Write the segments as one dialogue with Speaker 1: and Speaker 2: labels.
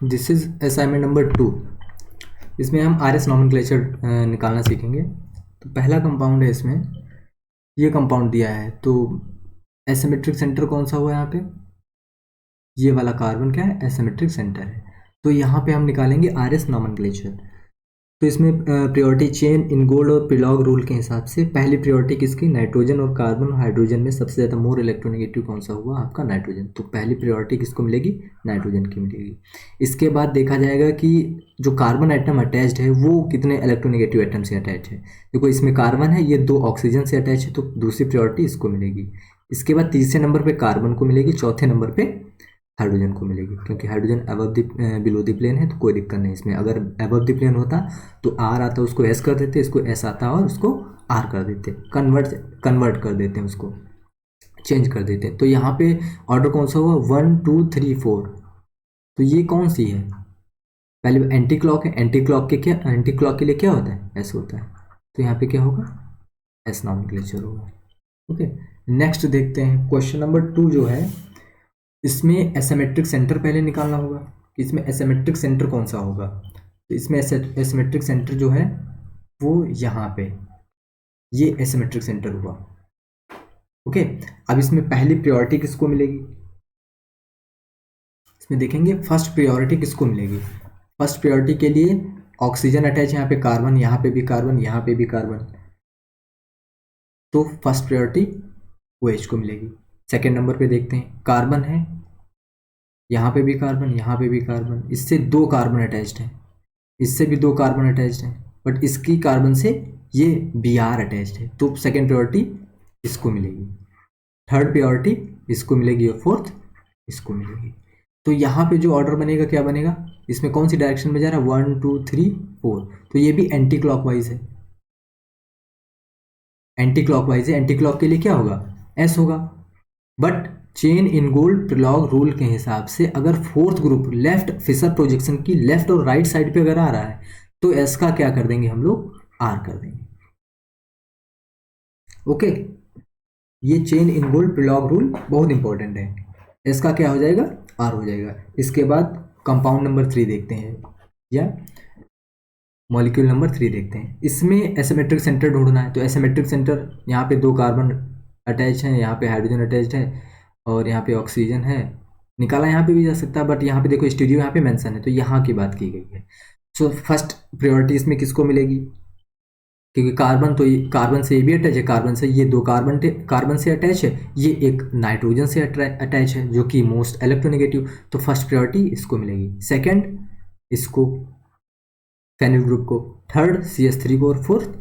Speaker 1: This is assignment number 2। इसमें हम R S nomenclature निकालना सीखेंगे। तो पहला कंपाउंड है इसमें, ये कंपाउंड दिया है। तो एसिमेट्रिक सेंटर कौन सा हुआ यहाँ पे? ये वाला कार्बन क्या है? एसिमेट्रिक सेंटर है। तो यहाँ पे हम निकालेंगे आर एस नॉमेनक्लेचर। तो इसमें प्रियोरिटी चेन इनगोल्ड और प्रिलॉग रूल के हिसाब से पहली प्रियोरिटी किसकी? नाइट्रोजन और कार्बन और हाइड्रोजन में सबसे ज़्यादा मोर इलेक्ट्रोनेगेटिव कौन सा हुआ? आपका नाइट्रोजन। तो पहली प्रियोरिटी किसको मिलेगी? नाइट्रोजन की मिलेगी। इसके बाद देखा जाएगा कि जो कार्बन एटम अटैच्ड है वो कितने इलेक्ट्रोनेगेटिव एटम से अटैच है। देखो इसमें कार्बन है, ये 2 ऑक्सीजन से अटैच है, तो दूसरी प्रियोरिटी इसको मिलेगी। इसके बाद तीसरे नंबर पे कार्बन को मिलेगी, चौथे नंबर पे हाइड्रोजन को मिलेगी, क्योंकि hydrogen above the below the plane है, तो कोई दिक्कत नहीं इसमें। अगर अबव द प्लेन होता तो आर आता उसको एस कर देते, इसको एस आता और उसको आर कर देते, कन्वर्ट कर देते हैं, उसको चेंज कर देते हैं। तो यहाँ पे ऑर्डर कौन सा हुआ? 1 2 3 4। तो ये कौन सी है? पहले एंटी क्लॉक है, एंटी क्लॉक के लिए क्या होता है? एस होता है। तो यहाँ पे क्या होगा? एस नॉमेनक्लेचर होगा। ओके, नेक्स्ट देखते हैं क्वेश्चन नंबर 2 जो है, इसमें एसिमेट्रिक सेंटर पहले निकालना होगा कि इसमें एसिमेट्रिक सेंटर कौन सा होगा। तो इसमें एसिमेट्रिक सेंटर जो है वो यहाँ पे, ये एसिमेट्रिक सेंटर हुआ। ओके, अब इसमें पहली प्रायोरिटी किसको मिलेगी? इसमें देखेंगे फर्स्ट प्रायोरिटी किसको मिलेगी। फर्स्ट प्रायोरिटी के लिए ऑक्सीजन अटैच है, यहाँ पे कार्बन, यहाँ पे भी कार्बन, यहाँ पे भी कार्बन, तो फर्स्ट प्रायोरिटी OH को मिलेगी। सेकेंड नंबर पे देखते हैं, कार्बन है, यहाँ पे भी कार्बन, यहाँ पे भी कार्बन, इससे 2 कार्बन अटैच्ड हैं, इससे भी 2 कार्बन अटैच्ड हैं, बट इसकी कार्बन से ये Br अटैच्ड है, तो सेकेंड प्रायोरिटी इसको मिलेगी, थर्ड प्रायोरिटी इसको मिलेगी और फोर्थ इसको मिलेगी। तो यहाँ पे जो ऑर्डर बनेगा क्या बनेगा? इसमें कौन सी डायरेक्शन में जा रहा है? 1 2 3 4। तो ये भी एंटी क्लॉकवाइज है, एंटी क्लॉकवाइज है। एंटी क्लॉक के लिए क्या होगा? एस होगा। But Cahn Ingold Prelog rule के हिसाब से अगर fourth group left Fischer projection की लेफ्ट और राइट साइड पे अगर आ रहा है तो एस का क्या कर देंगे हम लोग? आर कर देंगे। ओके, ये chain Ingold Prelog rule बहुत इंपॉर्टेंट है। एस का क्या हो जाएगा? आर हो जाएगा। इसके बाद कंपाउंड नंबर 3 देखते हैं, या मॉलिक्यूल नंबर 3 देखते हैं। इसमें एसिमेट्रिक सेंटर ढूंढना है। तो एसिमेट्रिक सेंटर, यहाँ पे 2 कार्बन अटैच हैं, यहाँ पे हाइड्रोजन अटैच्ड है और यहाँ पे ऑक्सीजन है। निकाला यहाँ पे भी जा सकता है, बट यहाँ पे देखो स्टीरियो यहाँ पे मेंशन है, तो यहाँ की बात की गई है। सो फर्स्ट प्रायोरिटी इसमें किसको मिलेगी? क्योंकि कार्बन तो कार्बन से ये भी अटैच है, कार्बन से ये 2 कार्बन से अटैच है, ये एक नाइट्रोजन से अटैच है जो कि मोस्ट इलेक्ट्रोनेगेटिव, तो फर्स्ट प्रायोरिटी इसको मिलेगी, सेकेंड इसको फेनिल ग्रुप को, थर्ड CH3 को और फोर्थ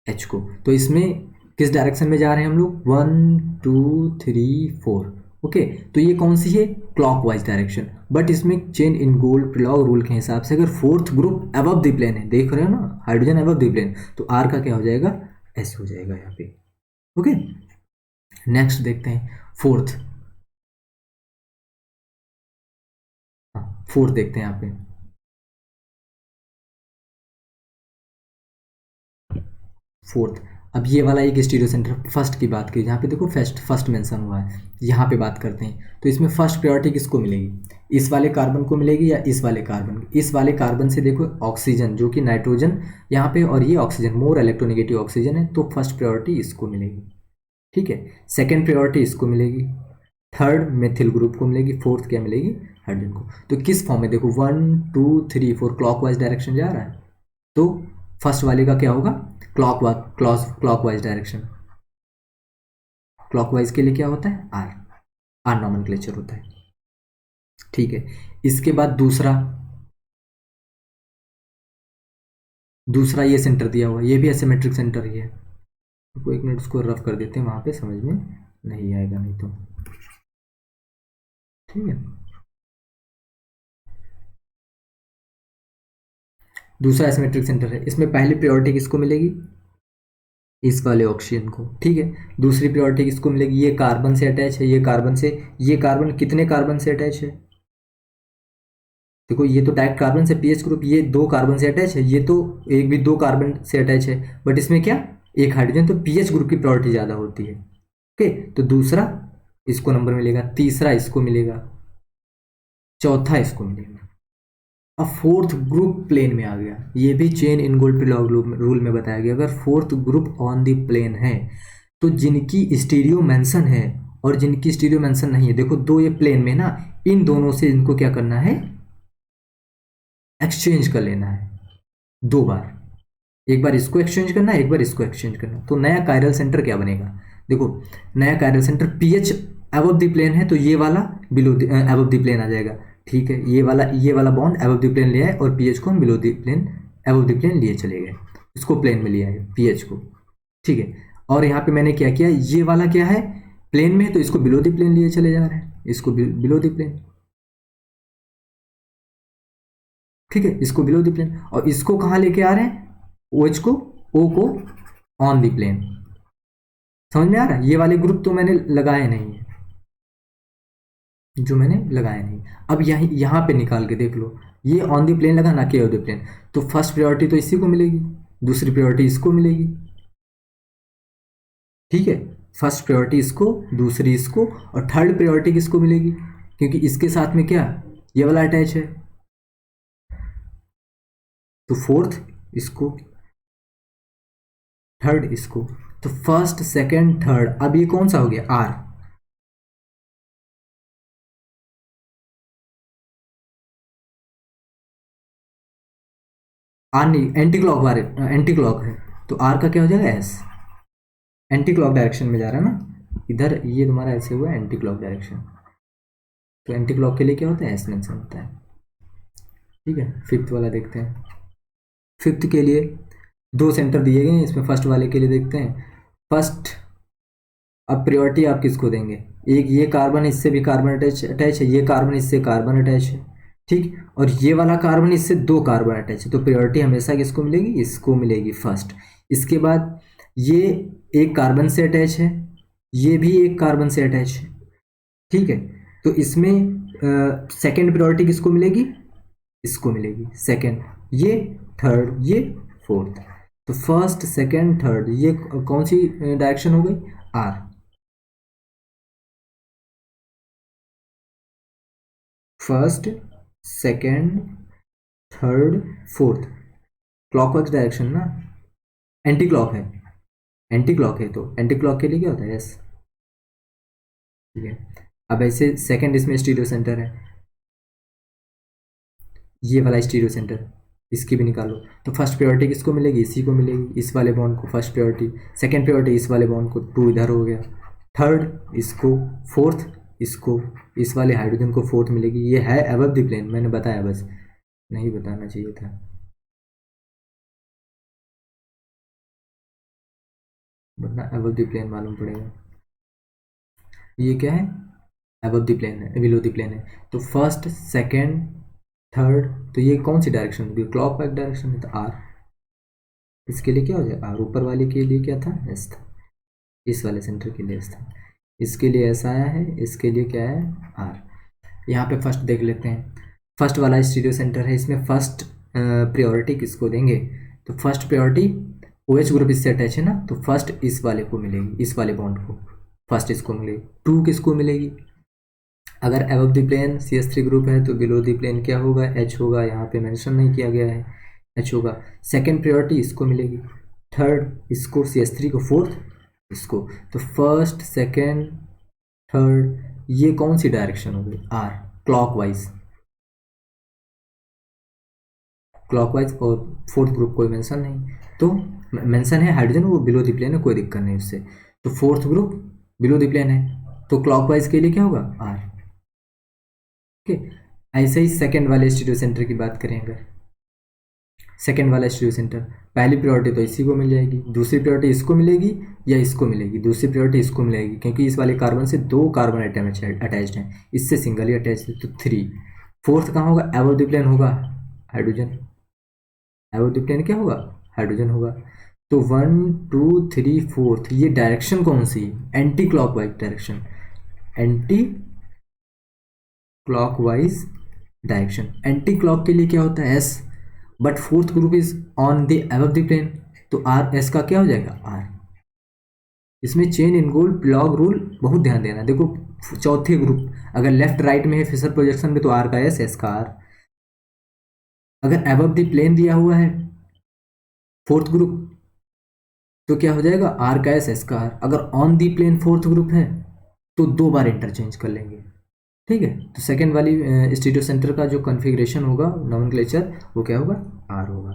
Speaker 1: H को। तो इसमें किस डायरेक्शन में जा रहे हैं हम लोग? 1 2 3 4। ओके, तो ये कौन सी है? Clockwise direction. बट इसमें Cahn Ingold Prelog rule के हिसाब से अगर fourth group above the plane है, देख रहे हो ना, हाइड्रोजन अबव द प्लेन, तो आर का क्या हो जाएगा? एस हो जाएगा यहाँ पे। ओके, नेक्स्ट देखते हैं फोर्थ। फोर्थ देखते हैं यहाँ पे, फोर्थ। अब ये वाला एक स्टीरियो सेंटर फर्स्ट की बात की, जहाँ पे देखो फर्स्ट मेंशन हुआ है, यहाँ पे बात करते हैं। तो इसमें फर्स्ट प्रायोरिटी किसको मिलेगी? इस वाले कार्बन को मिलेगी या इस वाले कार्बन? इस वाले कार्बन से देखो ऑक्सीजन जो कि नाइट्रोजन यहाँ पे, और ये ऑक्सीजन मोर इलेक्ट्रोनेगेटिव ऑक्सीजन है, तो फर्स्ट प्रायोरिटी इसको मिलेगी। ठीक है, सेकेंड प्रायोरिटी इसको मिलेगी, थर्ड मेथिल ग्रुप को मिलेगी, फोर्थ क्या मिलेगी? हाइड्रोजन को। तो किस फॉर्म में? देखो 1 2 3 4 क्लॉकवाइज डायरेक्शन जा रहा है, तो फर्स्ट वाले का क्या होगा? Clockwise direction. क्लॉकवाइज के लिए क्या होता है? आर नॉमेनक्लेचर होता है। ठीक है, इसके बाद दूसरा ये सेंटर दिया हुआ है, ये भी एसिमेट्रिक सेंटर ही है। तो 1 मिनट उसको रफ कर देते हैं, वहां पे समझ में नहीं आएगा नहीं तो। ठीक है, दूसरा एसिमेट्रिक सेंटर है। इसमें पहली प्रायोरिटी किसको मिलेगी? इस वाले ऑक्सीजन को। ठीक है, दूसरी प्रायोरिटी किसको मिलेगी? ये कार्बन से अटैच है, ये कार्बन से, ये कार्बन कितने कार्बन से अटैच है? देखो ये तो डायरेक्ट कार्बन से पीएच ग्रुप, ये 2 कार्बन से अटैच है, ये तो एक भी 2 कार्बन से अटैच है, बट इसमें क्या? एक हाइड्रोजन, तो पीएच ग्रुप की प्रायोरिटी ज़्यादा होती है। ओके, तो दूसरा इसको नंबर मिलेगा, तीसरा इसको मिलेगा, चौथा इसको मिलेगा। अब फोर्थ ग्रुप प्लेन में आ गया, ये भी Cahn Ingold Prelog rule में बताया गया। अगर fourth group on the plane है तो जिनकी स्टीरियो मेंशन है और जिनकी स्टीरियो मेंशन नहीं है, देखो दो ये प्लेन में ना, इन दोनों से इनको क्या करना है, एक्सचेंज कर लेना है दो बार। एक बार इसको एक्सचेंज करना है, एक बार इसको एक्सचेंज करना। तो नया कायरल सेंटर क्या बनेगा, देखो नया chiral centre Ph above the plane है तो ये वाला बिलो अबव द प्लेन आ जाएगा। ठीक है, ये वाला बॉन्ड अबव द प्लेन ले आए और पीएच को हम below the plane above the plane लिए चले गए, उसको प्लेन में लिया है पीएच को। ठीक है, और यहाँ पे मैंने क्या किया, ये वाला क्या है प्लेन में, तो इसको बिलो द प्लेन लिए चले जा रहे हैं, इसको बिलो द प्लेन। ठीक है, इसको बिलो द प्लेन, और इसको कहाँ लेके आ रहे हैं, OH को, O को ऑन द प्लेन। समझ में आ रहा है, ये वाले ग्रुप तो मैंने लगाए नहीं है, जो मैंने लगाया नहीं। अब यहाँ पे निकाल के देख लो, ये ऑन द प्लेन लगा ना कि ऑन द प्लेन, तो फर्स्ट प्रायोरिटी तो इसी को मिलेगी, दूसरी प्रायोरिटी इसको मिलेगी। ठीक है, फर्स्ट प्रायोरिटी इसको, दूसरी इसको, और थर्ड प्रायोरिटी किसको मिलेगी, क्योंकि इसके साथ में क्या ये वाला अटैच है, तो फोर्थ इसको, थर्ड इसको। तो फर्स्ट सेकंड थर्ड, अब ये कौन सा हो गया, आर। आर नहीं, एंटी क्लॉक वाले, एंटी क्लॉक है, तो आर का क्या हो जाएगा, एस। एंटी क्लॉक डायरेक्शन में जा रहा है ना, इधर ये तुम्हारा ऐसे हुआ एंटी क्लॉक डायरेक्शन, तो एंटी क्लॉक के लिए क्या होता है, एस मेंशन होता है। ठीक है, फिफ्थ वाला देखते हैं। फिफ्थ के लिए दो सेंटर दिए गए हैं, इसमें फर्स्ट वाले के लिए देखते हैं। फर्स्ट, अब प्रायोरिटी आप किसको देंगे, एक ये कार्बन इससे भी कार्बन अटैच है, ये कार्बन इससे कार्बन अटैच है। ठीक, और ये वाला कार्बन इससे दो कार्बन अटैच है, तो प्रायोरिटी हमेशा किसको मिलेगी, इसको मिलेगी फर्स्ट। इसके बाद ये एक कार्बन से अटैच है, ये भी एक कार्बन से अटैच है। ठीक है, तो इसमें सेकंड प्रायोरिटी किसको मिलेगी, इसको मिलेगी सेकंड, ये थर्ड, ये फोर्थ। तो फर्स्ट सेकंड थर्ड, ये कौन सी डायरेक्शन हो गई, R. First second third fourth, clockwise direction ना, एंटी क्लॉक है, एंटी क्लॉक है, तो एंटी क्लॉक के लिए क्या होता है, एस। ठीक है, अब ऐसे सेकंड इसमें स्टीरियो सेंटर है, ये वाला स्टीरियो सेंटर, इसकी भी निकालो। तो फर्स्ट प्रायोरिटी किसको मिलेगी, इसी को मिलेगी, इस वाले बॉन्ड को फर्स्ट प्रायोरिटी। सेकंड प्रायोरिटी इस वाले बॉन्ड को, टू इधर हो गया, थर्ड इसको, फोर्थ इसको, इस वाले हाइड्रोजन को फोर्थ मिलेगी। ये है अबव द प्लेन, मैंने बताया, बस नहीं बताना चाहिए था, वरना अबव द प्लेन मालूम पड़ेगा। ये क्या है, अबव द प्लेन है, बिलो द प्लेन है। तो फर्स्ट सेकंड थर्ड, तो ये कौन सी डायरेक्शन होगी, क्लॉक वाइज डायरेक्शन है, तो आर। इसके लिए क्या हो जाए, आर। ऊपर वाले के लिए क्या था, एस था, इस वाले सेंटर के लिए एस था, इसके लिए एस आया है, इसके लिए क्या है, आर। यहाँ पे फर्स्ट देख लेते हैं, फर्स्ट वाला स्टीरियो सेंटर है, इसमें फर्स्ट प्रायोरिटी किसको देंगे, तो फर्स्ट प्रायोरिटी OH ग्रुप इससे अटैच है ना, तो फर्स्ट इस वाले को मिलेगी, इस वाले बॉन्ड को फर्स्ट इसको मिलेगी। टू किसको मिलेगी, अगर above the plane CH3 group है तो बिलो द प्लेन क्या होगा, H होगा, यहाँ पे मेंशन नहीं किया गया है, H होगा। सेकंड प्रायोरिटी इसको मिलेगी, थर्ड इसको, CH3 को, फोर्थ इसको। तो फर्स्ट सेकंड थर्ड, ये कौन सी डायरेक्शन हो गई, आर, क्लॉकवाइज, क्लॉकवाइज। और फोर्थ ग्रुप कोई मेंशन नहीं, तो मेंशन है हाइड्रोजन, वो बिलो द प्लेन है, कोई दिक्कत नहीं उससे। तो fourth group below the plane है, तो क्लॉकवाइज के लिए क्या होगा, आर। ऐसे ही सेकंड वाले स्टीरियो सेंटर की बात करें, अगर सेकंड वाला स्टीरियो सेंटर, पहली प्रायोरिटी तो इसी को मिल जाएगी, दूसरी प्रायोरिटी इसको मिलेगी या इसको मिलेगी, दूसरी प्रायोरिटी इसको मिलेगी, क्योंकि इस वाले कार्बन से दो कार्बन एटम अटैच्ड हैं, इससे सिंगल ही अटैच है, तो थ्री। फोर्थ कहाँ होगा, अबव द प्लेन होगा, हाइड्रोजन, अबव द प्लेन क्या होगा, हाइड्रोजन होगा। तो 1 2 3 फोर्थ, ये डायरेक्शन कौन सी, anti clockwise direction, anti clockwise direction. Anti clock के लिए क्या होता है, S, but fourth group is on the above the plane, तो आर, एस का क्या हो जाएगा, आर। इसमें Cahn Ingold Prelog rule बहुत ध्यान देना, देखो चौथे ग्रुप, अगर लेफ्ट राइट में है फिशर प्रोजेक्शन में तो आर का एस, एस का आर। अगर अबव द प्लेन दिया हुआ है फोर्थ ग्रुप तो क्या हो जाएगा, आर का एस, एस का आर। अगर on the plane fourth group है तो दो बार इंटरचेंज कर लेंगे, ठीक है। तो सेकेंड वाली स्टीरियो सेंटर का जो कॉन्फ़िगरेशन होगा नॉमेनक्लेचर वो क्या होगा, आर होगा।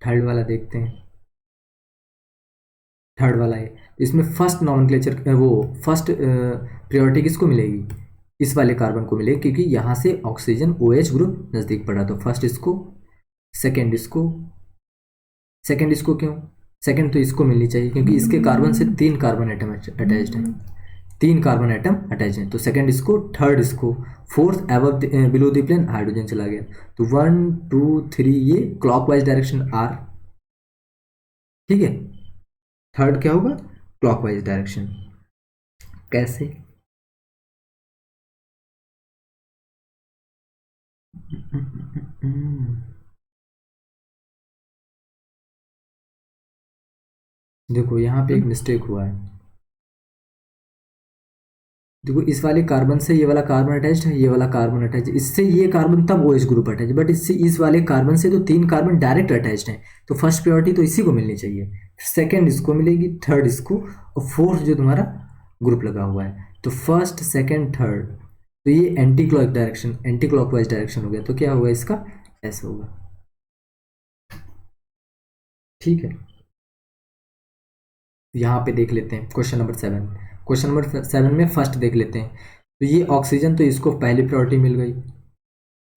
Speaker 1: थर्ड वाला देखते हैं। थर्ड वाला है, इसमें फर्स्ट नॉमेनक्लेचर वो फर्स्ट प्रायोरिटी किसको मिलेगी, इस वाले कार्बन को मिलेगी, क्योंकि यहाँ से ऑक्सीजन OH ग्रुप नज़दीक पड़ा, तो फर्स्ट इसको, सेकेंड इसको, सेकेंड इसको क्यों, सेकेंड तो इसको मिलनी चाहिए क्योंकि इसके कार्बन से 3 कार्बन एटम अटैच्ड है, 3 कार्बन एटम अटैच हैं, तो सेकेंड इसको, थर्ड इसको, fourth above below the plane hydrogen चला गया। तो 1 2 3 ये क्लॉकवाइज डायरेक्शन आर, ठीक है। थर्ड क्या होगा, क्लॉकवाइज डायरेक्शन। कैसे, देखो यहाँ पे एक मिस्टेक हुआ है। देखो इस वाले कार्बन से ये वाला कार्बन अटैच्ड है, ये वाला कार्बन अटैच, इससे ये कार्बन तब OH ग्रुप अटैच, बट इससे इस वाले कार्बन से तो 3 कार्बन डायरेक्ट अटैच्ड हैं, तो फर्स्ट प्रायोरिटी तो इसी को मिलनी चाहिए, सेकंड इसको मिलेगी, थर्ड इसको, और फोर्थ जो तुम्हारा ग्रुप लगा हुआ है, तो फर्स्ट सेकंड थर्ड, तो ये anti clock direction, anti clockwise direction हो गया, तो क्या होगा इसका, एस होगा, ठीक है। यहाँ पे देख लेते हैं क्वेश्चन नंबर 7। क्वेश्चन नंबर 7 में फर्स्ट देख लेते हैं। तो ये ऑक्सीजन तो इसको पहली प्रायोरिटी मिल गई,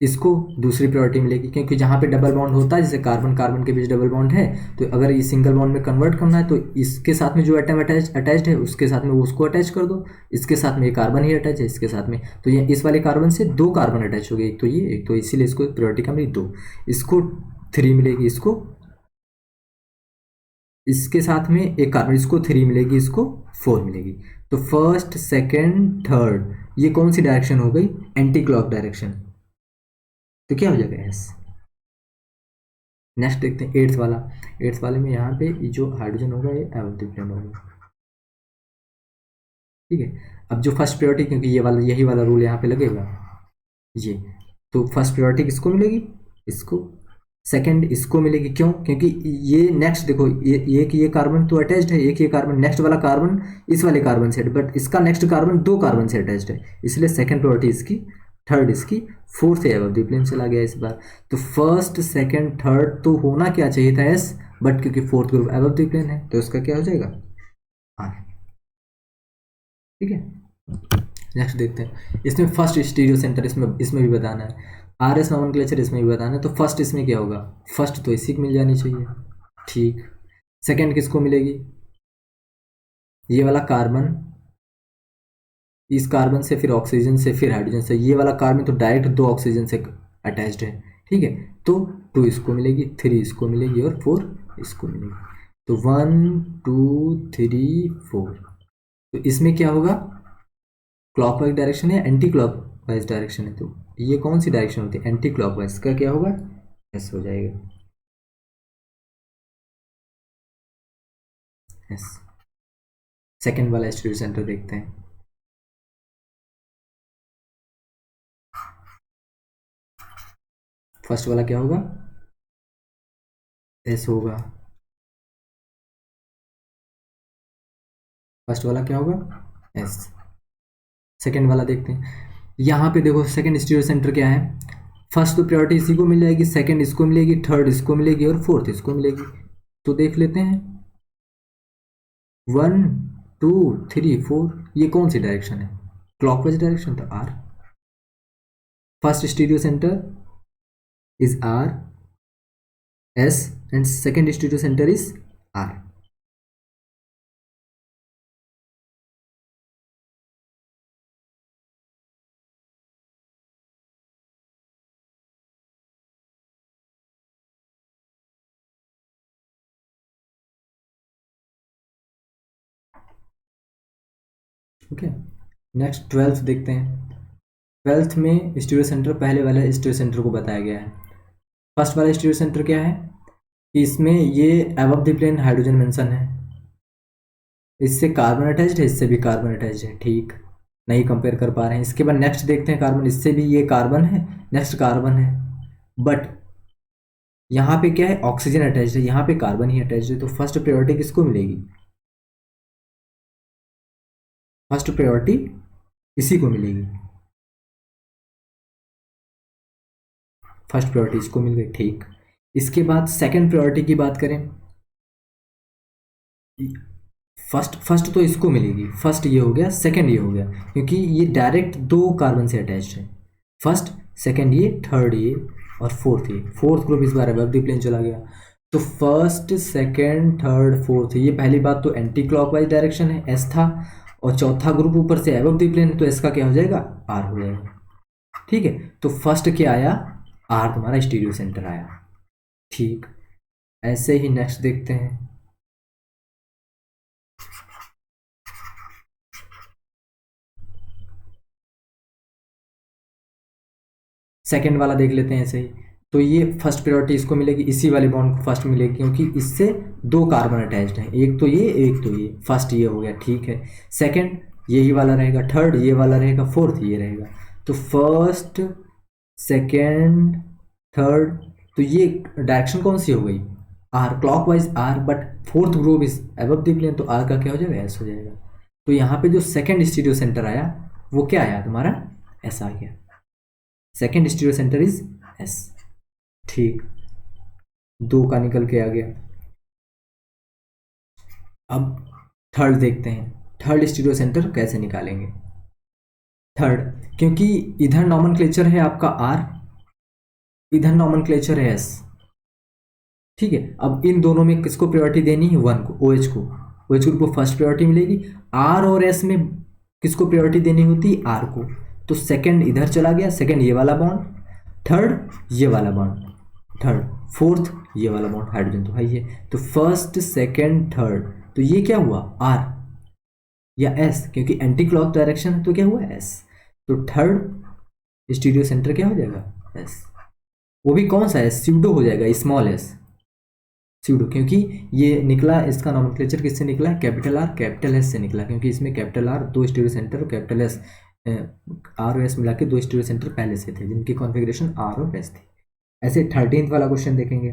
Speaker 1: इसको दूसरी प्रायोरिटी मिलेगी, क्योंकि जहाँ पे डबल बॉन्ड होता है, जैसे कार्बन कार्बन के बीच डबल बॉन्ड है, तो अगर ये सिंगल बॉन्ड में कन्वर्ट करना है तो इसके साथ में जो एटम अटैच्ड है उसके साथ में वो उसको अटैच कर दो, इसके साथ में ये कार्बन ही अटैच है इसके साथ में, तो ये इस वाले कार्बन से 2 कार्बन अटैच हो गए, एक तो ये, एक तो इसीलिए इसको प्रायोरिटी का मिली 2, इसको 3 मिलेगी, इसको, इसके साथ में एक कार्बन, इसको 3 मिलेगी, इसको 4 मिलेगी। तो फर्स्ट सेकेंड थर्ड ये कौन सी डायरेक्शन हो गई, एंटी क्लॉक डायरेक्शन, तो क्या हो जाएगा एस। नेक्स्ट देखते हैं एट्थ वाला। एट्थ वाले में यहाँ पे जो हाइड्रोजन होगा ये अबव द प्लेन होगा, ठीक है। अब जो फर्स्ट प्रायोरिटी, क्योंकि ये वाला यही वाला रूल यहाँ पे लगेगा, ये तो फर्स्ट प्रायोरिटी किसको मिलेगी, इसको, सेकंड इसको मिलेगी, क्यों, क्योंकि ये नेक्स्ट देखो ये कार्बन तो अटैच्ड है, एक ये कार्बन, नेक्स्ट वाला कार्बन इस वाले कार्बन से, बट इसका नेक्स्ट कार्बन 2 कार्बन से अटैच्ड है, इसलिए सेकंड प्रायोरिटी इसकी, थर्ड इसकी, फोर्थ है अबव द प्लेन चला गया इस बार। तो फर्स्ट सेकंड थर्ड तो होना क्या चाहिए था एस, बट क्योंकि fourth group above the plane है तो इसका क्या हो जाएगा, आर, ठीक है। नेक्स्ट देखते हैं, इसमें फर्स्ट स्टीरियो सेंटर, इसमें भी बताना है, RS नॉमेनक्लेचर इसमें भी बताना है, तो फर्स्ट इसमें क्या होगा, फर्स्ट तो इसी को मिल जानी चाहिए, ठीक। सेकंड किसको मिलेगी, ये वाला कार्बन, इस कार्बन से फिर ऑक्सीजन से फिर हाइड्रोजन से, ये वाला कार्बन तो डायरेक्ट 2 ऑक्सीजन से अटैच्ड है, ठीक है। तो 2 इसको मिलेगी, 3 इसको मिलेगी और 4 इसको मिलेगी, तो 1 2 3 4। तो इसमें क्या होगा, क्लॉकवाइज डायरेक्शन है, एंटी क्लॉकवाइज डायरेक्शन है, तो ये कौन सी डायरेक्शन होती है, एंटी क्लॉकवाइज, का क्या होगा, एस हो जाएगा, एस। सेकेंड वाला स्टीरियो सेंटर देखते हैं। फर्स्ट वाला क्या होगा, एस होगा, फर्स्ट वाला क्या होगा, एस। सेकेंड वाला देखते हैं, यहाँ पे देखो सेकेंड स्टीरियो सेंटर क्या है, फर्स्ट तो प्रायोरिटी इसी को मिल जाएगी, सेकेंड इसको मिलेगी, थर्ड इसको मिलेगी और फोर्थ इसको मिलेगी। तो देख लेते हैं 1 2 3 4 ये कौन सी डायरेक्शन है, क्लॉकवाइज डायरेक्शन, तो R. First stereo centre is R S and second stereo centre is R. Okay, next 12th देखते हैं। 12th में स्टीरियो सेंटर पहले वाले स्टीरियो सेंटर को बताया गया है। फर्स्ट वाला स्टीरियो सेंटर क्या है कि इसमें ये above the plane hydrogen mention है, इससे कार्बन अटैच्ड है, इससे भी कार्बन अटैच्ड है, ठीक। नहीं कंपेयर कर पा रहे हैं। इसके बाद नेक्स्ट देखते हैं कार्बन, इससे भी ये कार्बन है, नेक्स्ट कार्बन है, बट यहाँ पे क्या है, ऑक्सीजन अटैच्ड है, यहाँ पे कार्बन ही अटैच्ड है, तो फर्स्ट प्रायोरिटी किसको मिलेगी, फर्स्ट प्रायोरिटी इसी को मिलेगी, फर्स्ट प्रायोरिटी इसको मिल गई, ठीक। इसके बाद सेकंड प्रायोरिटी की बात करें, फर्स्ट फर्स्ट तो इसको मिलेगी, फर्स्ट ये हो गया, सेकंड ये हो गया, क्योंकि ये डायरेक्ट दो कार्बन से अटैच्ड है, फर्स्ट सेकंड ये, थर्ड ये और फोर्थ ये, फोर्थ ग्रुप इस बार अबव द प्लेन चला गया। तो फर्स्ट सेकंड थर्ड फोर्थ, ये पहली बात तो एंटी क्लॉकवाइज डायरेक्शन है, एस था, और चौथा ग्रुप ऊपर से अबव द प्लेन, तो इसका क्या हो जाएगा, आर हो जाएगा, ठीक है। तो फर्स्ट क्या आया, आर तुम्हारा स्टीरियो सेंटर आया, ठीक। ऐसे ही नेक्स्ट देखते हैं, सेकंड वाला देख लेते हैं ऐसे ही। तो ये फर्स्ट प्रायोरिटी इसको मिलेगी, इसी वाले बॉन्ड को फर्स्ट मिलेगी, क्योंकि इससे दो कार्बन अटैच्ड हैं, एक तो ये एक तो ये, फर्स्ट ये हो गया, ठीक है। सेकंड यही वाला रहेगा, थर्ड ये वाला रहेगा, फोर्थ ये रहेगा। तो फर्स्ट सेकंड थर्ड, तो ये डायरेक्शन कौन सी हो गई, R, clockwise R, but fourth group is above the plane, तो आर का क्या हो जाएगा, एस हो जाएगा। तो यहाँ पे जो सेकंड स्टीरियो सेंटर आया वो क्या आया तुम्हारा, एस आ गया, second stereo centre is S, ठीक। दो का निकल के आ गया। अब थर्ड देखते हैं, थर्ड स्टीरियो सेंटर कैसे निकालेंगे। थर्ड, क्योंकि इधर नॉमेनक्लेचर है आपका आर, इधर नॉमेनक्लेचर है एस, ठीक है। अब इन दोनों में किसको प्रायोरिटी देनी है, वन को, ओ एच को, ओ एच ग्रुप को फर्स्ट प्रायोरिटी मिलेगी। आर और एस में किसको प्रायोरिटी देनी होती है, आर को, तो सेकंड इधर चला गया, सेकंड ये वाला बॉन्ड, थर्ड ये वाला बॉन्ड, थर्ड फोर्थ ये वाला बॉन्ड, हाइड्रोजन तो है ये, तो फर्स्ट सेकंड थर्ड, तो ये क्या हुआ, आर या एस, क्योंकि एंटी क्लॉक डायरेक्शन है तो क्या हुआ, एस। तो थर्ड स्टीरियो सेंटर क्या हो जाएगा, एस। वो भी कौन सा है, स्यूडो हो जाएगा, स्मॉल एस, स्यूडो, क्योंकि ये निकला, इसका नॉमेनक्लेचर किससे निकला है, कैपिटल आर कैपिटल एस से निकला, क्योंकि इसमें कैपिटल आर दो स्टीरियो सेंटर और कैपिटल एस आर और एस मिला के दो स्टीरियो सेंटर पहले से थे, जिनकी कॉन्फ़िगरेशन आर और एस थी। ऐसे 13th वाला क्वेश्चन देखेंगे।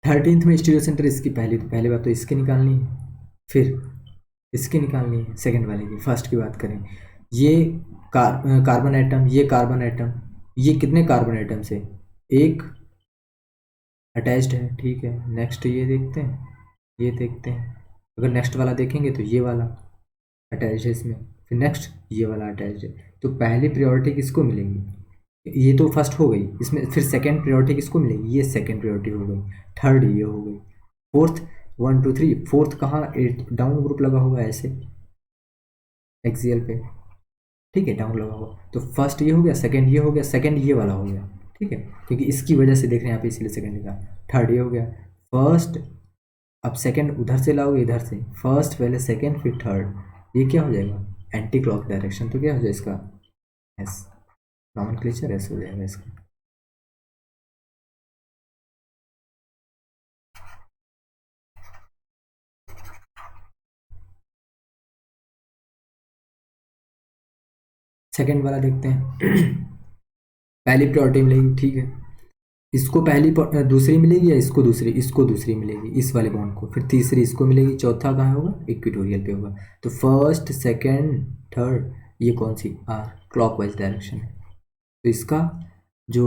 Speaker 1: 13th में स्टीरियो सेंटर इसकी पहली बात तो इसकी निकालनी है, फिर इसकी निकालनी है, सेकंड वाले की। फर्स्ट की बात करें, ये कार्बन एटम, ये कार्बन एटम, ये कितने कार्बन एटम से, एक अटैच्ड है, ठीक है। नेक्स्ट ये देखते हैं, ये देखते हैं, अगर नेक्स्ट वाला देखेंगे तो ये वाला अटैच्ड है इसमें, फिर नेक्स्ट ये वाला अटैच्ड है, तो पहली प्रायोरिटी किसको मिलेगी, ये तो फर्स्ट हो गई, इसमें फिर सेकंड प्रायोरिटी किसको मिलेगी, ये सेकंड प्रायोरिटी हो गई, थर्ड ये हो गई, फोर्थ 1 2 3, फोर्थ कहाँ, डाउन ग्रुप लगा हुआ है ऐसे एक्सियल पे, ठीक है, डाउन लगा हुआ, तो फर्स्ट ये हो गया, सेकंड ये हो गया, सेकंड ये वाला हो गया, ठीक है, क्योंकि इसकी वजह से देख रहे हैं यहाँ पे, इसलिए सेकंड लिखा। थर्ड ये हो गया, फर्स्ट, अब सेकंड उधर से लाओगे, इधर से, फर्स्ट पहले सेकंड फिर थर्ड, ये क्या हो जाएगा, एंटी क्लॉक डायरेक्शन, तो क्या हो जाएगा इसका, एस, नॉमेनक्लेचर एस हो जाएगा इसका। सेकंड वाला देखते हैं। पहली प्रायोरिटी मिलेगी, ठीक है, इसको पहली दूसरी मिलेगी, या इसको दूसरी मिलेगी, इस वाले बॉन्ड को, फिर तीसरी इसको मिलेगी, चौथा कहाँ होगा, इक्वेटोरियल पे होगा, तो फर्स्ट सेकंड थर्ड, ये कौन सी, आर, क्लॉकवाइज डायरेक्शन है, तो इसका जो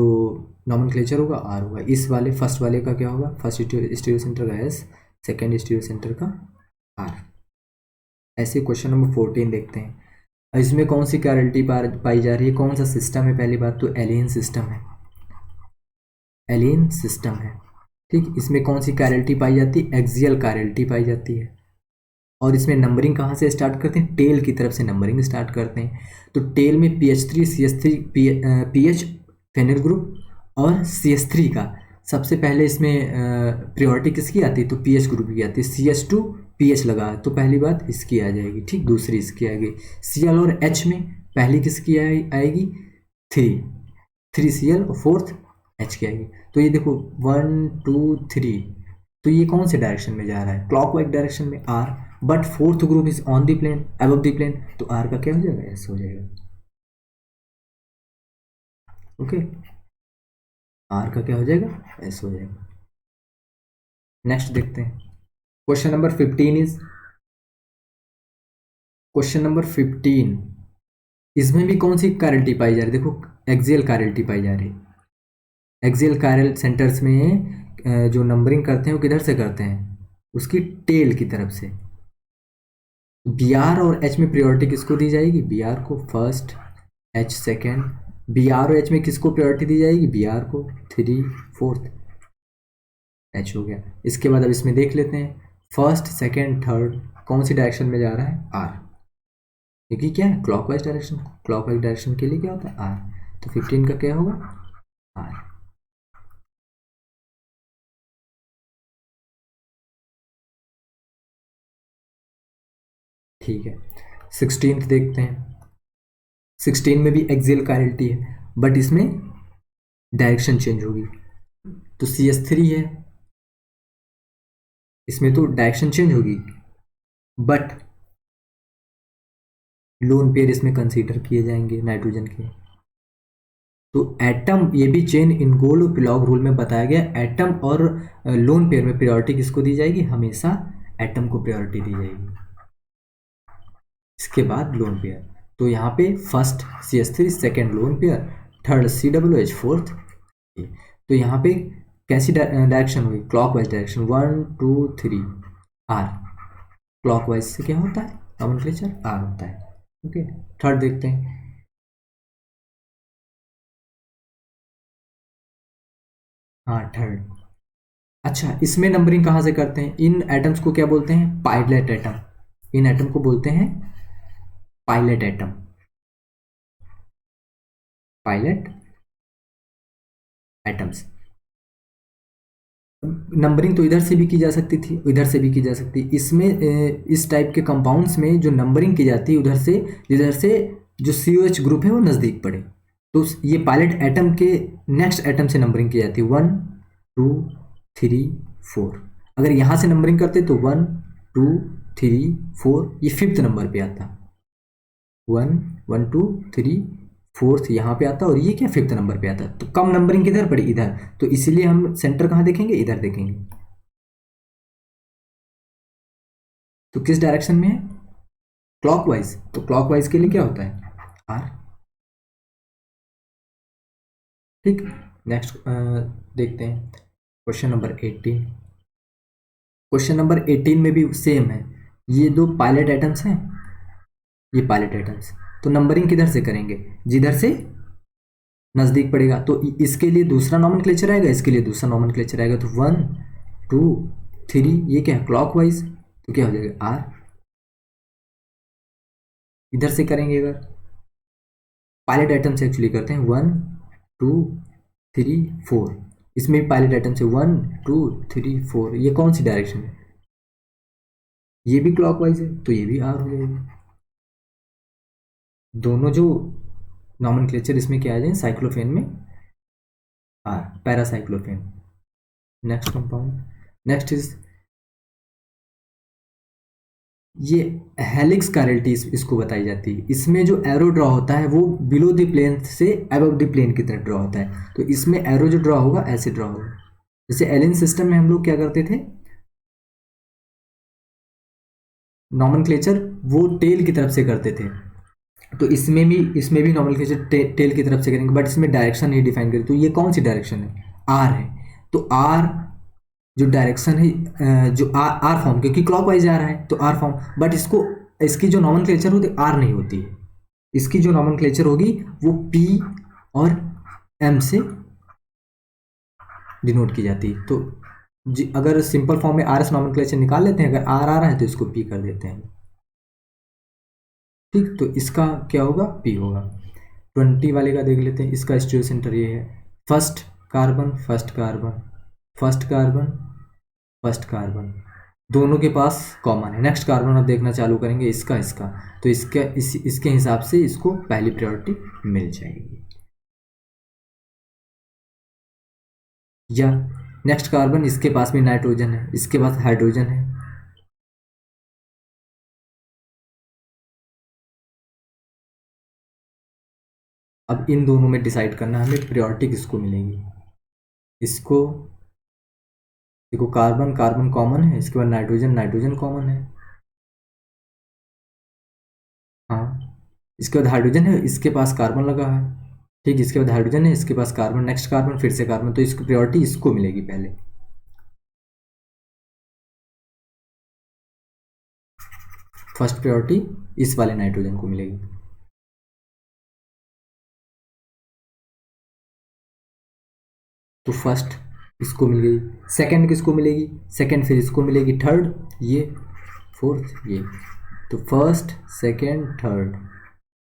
Speaker 1: नॉमेनक्लेचर होगा आर होगा, इस वाले फर्स्ट वाले का क्या होगा, फर्स्ट स्टीरियो सेंटर का एस, सेकेंड स्टीरियो सेंटर का आर। ऐसे क्वेश्चन नंबर 14 देखते हैं, इसमें कौन सी कैरेलिटी पाई जा रही है, कौन सा सिस्टम है, पहली बात तो एलियन सिस्टम है, एलियन सिस्टम है, ठीक। इसमें कौन सी कैरेलिटी पाई जाती है, एक्सियल कैरेलिटी पाई जाती है, और इसमें नंबरिंग कहाँ से स्टार्ट करते हैं, टेल की तरफ से नंबरिंग स्टार्ट करते हैं, तो टेल में PH3 CH3 PH fennel group और CH3 का सबसे पहले इसमें प्रायोरिटी किसकी आती है, तो PH ग्रुप की आती है, CH2 PH लगा तो पहली बात इसकी आ जाएगी, ठीक, दूसरी इसकी आएगी, Cl और H में पहली किसकी आएगी, 3 Cl और फोर्थ H की आएगी। तो ये देखो 1 2 3, तो ये कौन से डायरेक्शन में जा रहा है, क्लॉकवाइज डायरेक्शन में, R, but fourth group is on the plane above the plane, तो आर का क्या हो जाएगा, एस हो जाएगा। ओके, आर का क्या हो जाएगा, एस हो जाएगा। नेक्स्ट देखते हैं, question number 15 is, question number 15, इसमें भी कौन सी कैरलिटी पाई जा रही है, देखो एक्सियल कैरलिटी पाई जा रही है। एक्सियल कैरल सेंटर्स में जो नंबरिंग करते हैं वो किधर से करते हैं, उसकी टेल की तरफ से। बी आर और एच में प्रियोरिटी किसको दी जाएगी, बी आर को first, H second. B R और एच में किसको प्रियोरिटी दी जाएगी, बी आर को, थ्री फोर्थ, एच हो गया। इसके बाद अब इसमें देख लेते हैं, फर्स्ट सेकेंड थर्ड कौन सी डायरेक्शन में जा रहा है, आर, क्योंकि क्या है क्लॉकवाइज डायरेक्शन, क्लॉकवाइज डायरेक्शन के लिए क्या होता है, आर। तो 15 का क्या होगा, आर। ठीक है, 16th देखते हैं। 16 में भी एक्सियल कैरलिटी है, बट इसमें डायरेक्शन चेंज होगी। तो CS3 है, इसमें तो डायरेक्शन चेंज होगी, बट लोन पेयर इसमें कंसीडर किए जाएंगे नाइट्रोजन के। तो एटम, ये भी चेन इन गोल्ड और पिलॉग रूल में बताया गया, एटम और लोन पेयर में प्रायोरिटी किसको दी जाएगी, हमेशा एटम को प्रायोरिटी दी जाएगी, इसके बाद लोन पेयर। तो यहाँ पे first CS3, second lone pair, third COOH, fourth. तो यहाँ पे कैसी डायरेक्शन हुई, क्लॉकवाइज डायरेक्शन, 1 2 3 आर। क्लॉकवाइज से क्या होता है, नॉमेनक्लेचर आर होता है। ओके, थर्ड देखते हैं। हाँ थर्ड, अच्छा इसमें नंबरिंग कहाँ से करते हैं, इन एटम्स को क्या बोलते हैं, पायलट एटम। इन एटम को बोलते हैं pilot atom, pilot atoms. Numbering तो इधर से भी की जा सकती थी, इधर से भी की जा सकती। इसमें इस टाइप के कंपाउंड्स में जो नंबरिंग की जाती है उधर से, जिधर से जो COH ग्रुप है वो नज़दीक पड़े, तो ये पायलट एटम के नेक्स्ट एटम से नंबरिंग की जाती है, 1 2 3 4। अगर यहाँ से नंबरिंग करते तो 1 2 3 4, ये फिफ्थ नंबर पे आता, 1 1 2 3 फोर्थ यहाँ पे आता, और ये क्या फिफ्थ नंबर पे आता। तो कम नंबरिंग किधर पड़ी, इधर, तो इसीलिए हम सेंटर कहाँ देखेंगे, इधर देखेंगे। तो किस डायरेक्शन में है, क्लॉकवाइज, तो क्लॉकवाइज के लिए क्या होता है, आर। ठीक, नेक्स्ट देखते हैं, क्वेश्चन नंबर 18। क्वेश्चन नंबर 18 में भी सेम है, ये दो पायलट एटम्स हैं, ये पायलट एटम्स, तो नंबरिंग किधर से करेंगे, जिधर से नज़दीक पड़ेगा। तो इसके लिए दूसरा नॉमेनक्लेचर आएगा, इसके लिए दूसरा नॉमेनक्लेचर आएगा। तो 1 2 3, ये क्या है क्लॉकवाइज, तो क्या हो जाएगा, आर। इधर से करेंगे, अगर पायलट आइटम से एक्चुअली करते हैं, 1 2 3 4, इसमें भी पायलट आइटम से 1 2 3 4, ये कौन सी डायरेक्शन है, ये भी क्लॉकवाइज है, तो ये भी आर हो जाएगी। दोनों जो नॉमेनक्लेचर इसमें क्या आ जाए, साइक्लोफेन में R, paracyclophane. Next compound, next is, ये हेलिक्स कैरलिटी इसको बताई जाती है। इसमें जो एरो ड्रॉ होता है वो बिलो द प्लेन से अबव द प्लेन की तरफ ड्रॉ होता है। तो इसमें एरो जो ड्रॉ होगा ऐसे ड्रॉ होगा, जैसे एलिन सिस्टम में हम लोग क्या करते थे, नॉमेनक्लेचर वो टेल की तरफ से करते थे, तो इसमें भी नॉमेनक्लेचर टेल की तरफ से करेंगे, बट इसमें डायरेक्शन नहीं डिफाइन करें। तो ये कौन सी डायरेक्शन है, आर है। तो आर जो डायरेक्शन है, जो आर आर फॉर्म, क्योंकि क्लॉकवाइज आ रहा है तो आर फॉर्म, बट इसको, इसकी जो नॉमेनक्लेचर होती है आर नहीं होती है, इसकी जो नॉमेनक्लेचर होगी वो पी और एम से डिनोट की जाती है। तो अगर सिंपल फॉर्म में आर एस नॉमेनक्लेचर निकाल लेते हैं, अगर आर आ रहा है तो इसको पी कर देते हैं। ठीक, तो इसका क्या होगा, पी होगा। 20 वाले का देख लेते हैं, इसका स्टीरियो सेंटर ये है, first carbon first carbon first carbon first carbon, दोनों के पास कॉमन है। नेक्स्ट कार्बन अब देखना चालू करेंगे, इसका इसका, तो इसके हिसाब से इसको पहली प्रायोरिटी मिल जाएगी। या नेक्स्ट कार्बन, इसके पास भी नाइट्रोजन है, इसके पास हाइड्रोजन है, अब इन दोनों में डिसाइड करना हमें प्रायोरिटी किसको मिलेगी। इसको देखो, कार्बन कार्बन कॉमन है, इसके बाद नाइट्रोजन नाइट्रोजन कॉमन है। हाँ, इसके बाद हाइड्रोजन है, इसके पास कार्बन लगा है। ठीक, इसके बाद हाइड्रोजन है, इसके पास कार्बन, नेक्स्ट कार्बन, फिर से कार्बन, तो इसकी प्रायोरिटी इसको मिलेगी पहले। फर्स्ट प्रायोरिटी इस वाले नाइट्रोजन को मिलेगी। तो फर्स्ट इसको मिल गई, सेकंड किसको मिलेगी, सेकंड फिर इसको मिलेगी, थर्ड ये, फोर्थ ये। तो फर्स्ट सेकंड थर्ड,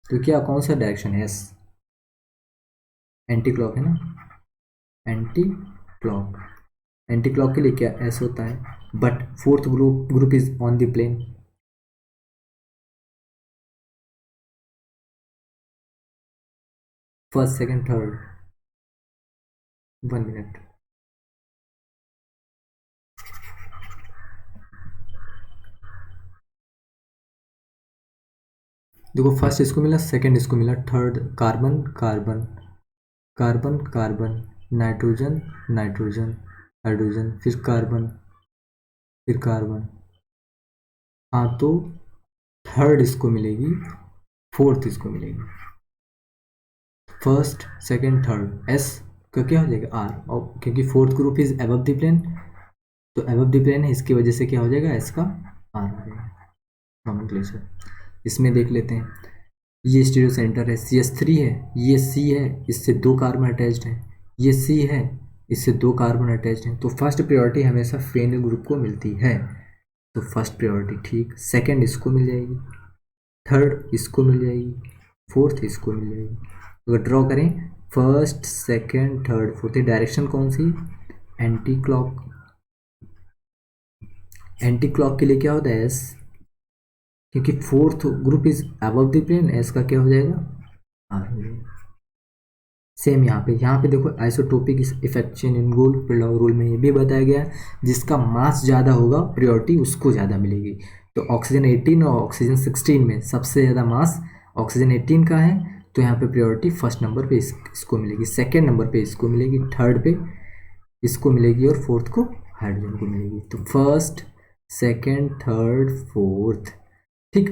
Speaker 1: तो क्या कौन सा डायरेक्शन है, एस, एंटी क्लॉक है ना, एंटी क्लॉक। एंटी क्लॉक के लिए क्या एस होता है, but fourth group is on the plane. First second third, 1 minute. देखो, फर्स्ट इसको मिला, सेकंड इसको मिला, third carbon carbon carbon carbon, nitrogen nitrogen, hydrogen, फिर कार्बन, फिर कार्बन। हाँ, तो थर्ड इसको मिलेगी, फोर्थ इसको मिलेगी। फर्स्ट सेकंड थर्ड, एस का क्या हो जाएगा, आर, और क्योंकि fourth group is above the plane, तो अबव द प्लेन है, इसकी वजह से क्या हो जाएगा, एस का आर हो जाएगा, नॉमेनक्लेचर। इसमें देख लेते हैं, ये स्टीरियो सेंटर है, सी एस थ्री है, ये सी है, इससे दो कार्बन अटैच्ड है, ये सी है, इससे दो कार्बन अटैच्ड हैं, तो फर्स्ट प्रायोरिटी हमेशा फेनल ग्रुप को मिलती है। तो फर्स्ट प्रायोरिटी ठीक, सेकंड इसको मिल जाएगी, थर्ड इसको मिल जाएगी, फोर्थ इसको मिल जाएगी। अगर ड्रॉ करें, first second third fourth, direction कौन सी, एंटी क्लॉक। एंटी क्लॉक के लिए क्या होता है, एस, क्योंकि fourth group is above the plane, S का क्या हो जाएगा, आर हो जाएगा। सेम यहाँ पे देखो, आइसोटोपिक इफेक्शन इन गोल पिलॉग रूल में ये भी बताया गया है, जिसका मास ज़्यादा होगा प्रायोरिटी उसको ज़्यादा मिलेगी। तो ऑक्सीजन 18 और ऑक्सीजन 16 में सबसे ज़्यादा मास ऑक्सीजन 18 का है, तो यहाँ पे प्रायोरिटी फर्स्ट नंबर पे इसको मिलेगी, सेकेंड नंबर पे इसको मिलेगी, थर्ड पे इसको मिलेगी, और फोर्थ को हाइड्रोजन को मिलेगी। तो फर्स्ट सेकेंड थर्ड फोर्थ, ठीक,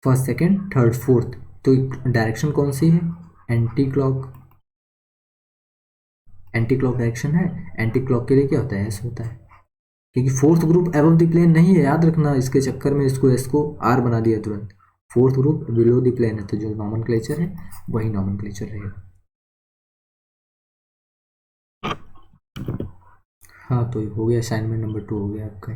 Speaker 1: फर्स्ट सेकेंड थर्ड फोर्थ। तो डायरेक्शन कौन सी है, anti clock, anti clock direction है। एंटी क्लॉक के लिए क्या होता है, एस होता है, क्योंकि fourth group above the plane नहीं है, याद रखना, इसके चक्कर में इसको एस को आर बना दिया तुरंत। Fourth group below the plane है, तो जो नॉमेनक्लेचर है वही नॉमेनक्लेचर रहेगा। हाँ, तो हो गया, असाइनमेंट नंबर 2 हो गया आपका।